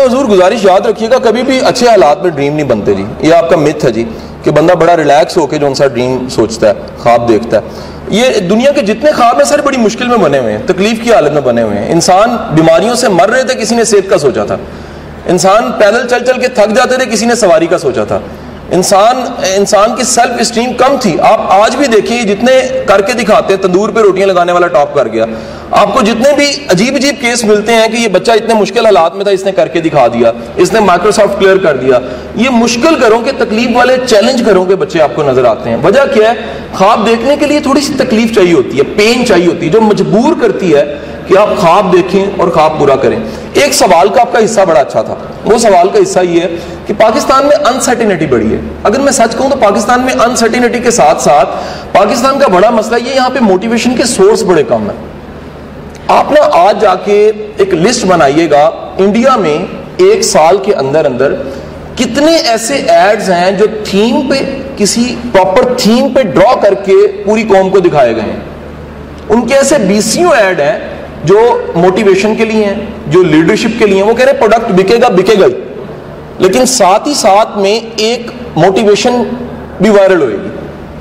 حضور گزارش یاد رکھیے گا، کبھی بھی اچھے حالات میں ڈریم نہیں بنتے جی. یہ آپ کا متھ ہے جی کہ بندہ بڑا ریلیکس ہو کے جو ان سا ڈریم سوچتا ہے، خواب دیکھتا ہے. یہ دنیا کے جتنے خواب ہیں سارے بڑی مشکل میں بنے ہوئے ہیں، تکلیف کی حالت میں بنے ہوئے ہیں. انسان بیماریوں سے مر رہے تھے، کسی نے صحت کا سوچا تھا. انسان پیدل چل چل کے تھک جاتے تھے، کسی نے سواری کا سوچا تھا. انسان کی سیلف اسٹیم کم تھی. آپ آج بھی دیکھیں جتنے کر کے دکھاتے ہیں، تندور پہ روٹیاں لگانے والا ٹاپ کر گیا. آپ کو جتنے بھی عجیب عجیب کیس ملتے ہیں کہ یہ بچہ اتنے مشکل حالات میں تھا، اس نے کر کے دکھا دیا، اس نے مائکروسافٹ کلیئر کر دیا. یہ مشکل گھروں کے، تکلیف والے چیلنج گھروں کے بچے آپ کو نظر آتے ہیں. وجہ کیا ہے؟ خواب دیکھنے کے لیے تھوڑی سی تکلیف چاہیے ہوتی ہے، پین چاہیے ہوتی ہے، جو مجبور کرتی ہے کہ آپ خواب دیکھیں اور خواب پورا کریں. ایک سوال کا آپ کا حصہ بڑا اچھا تھا. وہ سوال کا حصہ یہ ہے کہ پاکستان میں انسرٹینٹی بڑی ہے. اگر میں سچ کہوں تو پاکستان میں انسرٹینٹی کے ساتھ ساتھ پاکستان کا بڑا مسئلہ یہ یہاں پہ موٹیویشن کے سورس بڑے کم ہیں. آپ نا آج جا کے ایک لسٹ بنائیے گا، انڈیا میں ایک سال کے اندر کتنے ایسے ایڈز ہیں جو تھیم پہ، کسی پراپر تھیم پہ ڈرا کر کے پوری قوم کو دکھائے گئے ہیں. ان کے ایسے 20 ایڈ ہیں جو موٹیویشن کے لیے ہیں، جو لیڈرشپ کے لیے ہیں. وہ کہہ رہے ہیں پروڈکٹ بکے گا ہی، لیکن ساتھ ہی ساتھ میں ایک موٹیویشن بھی وائرل ہوئے گی.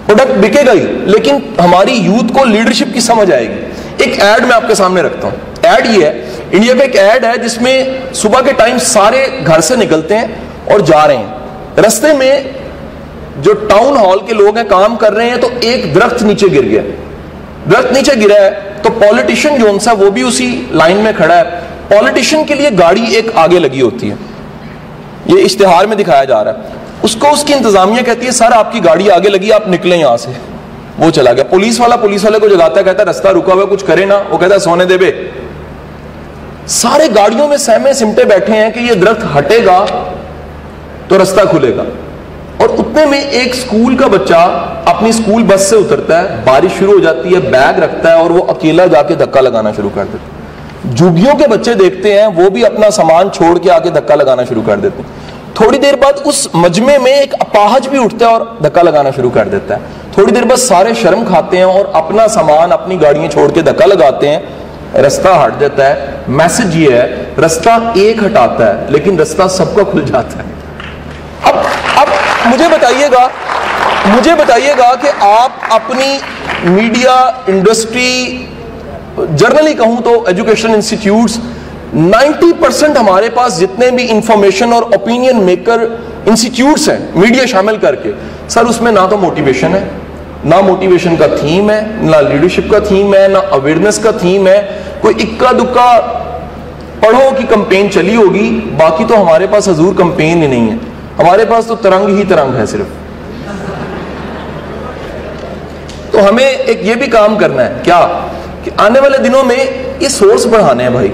پروڈکٹ بکے گا ہی، لیکن ہماری یوتھ کو لیڈرشپ کی سمجھ آئے گی. ایک ایڈ میں آپ کے سامنے رکھتا ہوں. ایڈ یہ ہے، انڈیا کا ایک ایڈ ہے جس میں صبح کے ٹائم سارے گھر سے نکلتے ہیں اور جا رہے ہیں. رستے میں جو ٹاؤن ہال کے لوگ ہیں کام کر رہے ہیں، تو ایک درخت نیچے گر گیا. درخت نیچے گرا ہے تو پولیٹیشین جو سا وہ بھی اسی لائن میں کھڑا ہے. پولیٹیشین کے لیے گاڑی ایک آگے لگی ہوتی ہے، یہ اشتہار میں دکھایا جا رہا ہے. اس کو اس کی انتظامیہ کہتی ہے سر آپ کی گاڑی آگے لگی، آپ نکلیں یہاں سے. وہ چلا گیا. پولیس والے کو جگاتا ہے، کہتا ہے رستہ رکا ہوا کچھ کرے نا. وہ کہتا ہے سونے دے بے. سارے گاڑیوں میں سہمے سمٹے بیٹھے ہیں کہ یہ درخت ہٹے گا تو رستہ کھلے گا. اور اتنے میں ایک سکول کا بچہ اپنی سکول بس سے اترتا ہے، بارش شروع ہو جاتی ہے، بیگ رکھتا ہے اور وہ اکیلا جا کے دھکا لگانا شروع کر دیتا ہے. جھگیوں کے بچے دیکھتے ہیں، وہ بھی اپنا سامان چھوڑ کے آ کے دھکا لگانا شروع کر دیتے ہیں. تھوڑی دیر بعد اس مجمع میں ایک اپاہج بھی اٹھتا ہے اور دھکا لگانا شروع کر دیتا ہے. تھوڑی دیر بعد سارے شرم کھاتے ہیں اور اپنا سامان، اپنی گاڑیاں چھوڑ کے دھکا لگاتے ہیں. رستہ ہٹ جاتا ہے. میسج یہ ہے رستہ ایک ہٹاتا ہے لیکن رستہ سب کا کھل جاتا ہے. اب مجھے بتائیے گا کہ آپ اپنی میڈیا انڈسٹری، جرنلی کہوں تو ایجوکیشن انسٹیٹیوٹس، 90% ہمارے پاس جتنے بھی انفارمیشن اور اوپینین میکر انسٹیٹیوٹس ہیں میڈیا شامل کر کے، سر اس میں نہ تو موٹیویشن ہے، نہ موٹیویشن کا تھیم ہے، نہ لیڈرشپ کا تھیم ہے، نہ اویئرنیس کا تھیم ہے. کوئی اکا دکا پڑھو کی کمپین چلی ہوگی، باقی تو ہمارے پاس حضور کمپین ہی نہیں ہے. ہمارے پاس تو ترنگ ہی ترنگ ہے صرف. تو ہمیں ایک یہ بھی کام کرنا ہے کیا کہ آنے والے دنوں میں یہ سورس بڑھانے ہیں بھائی.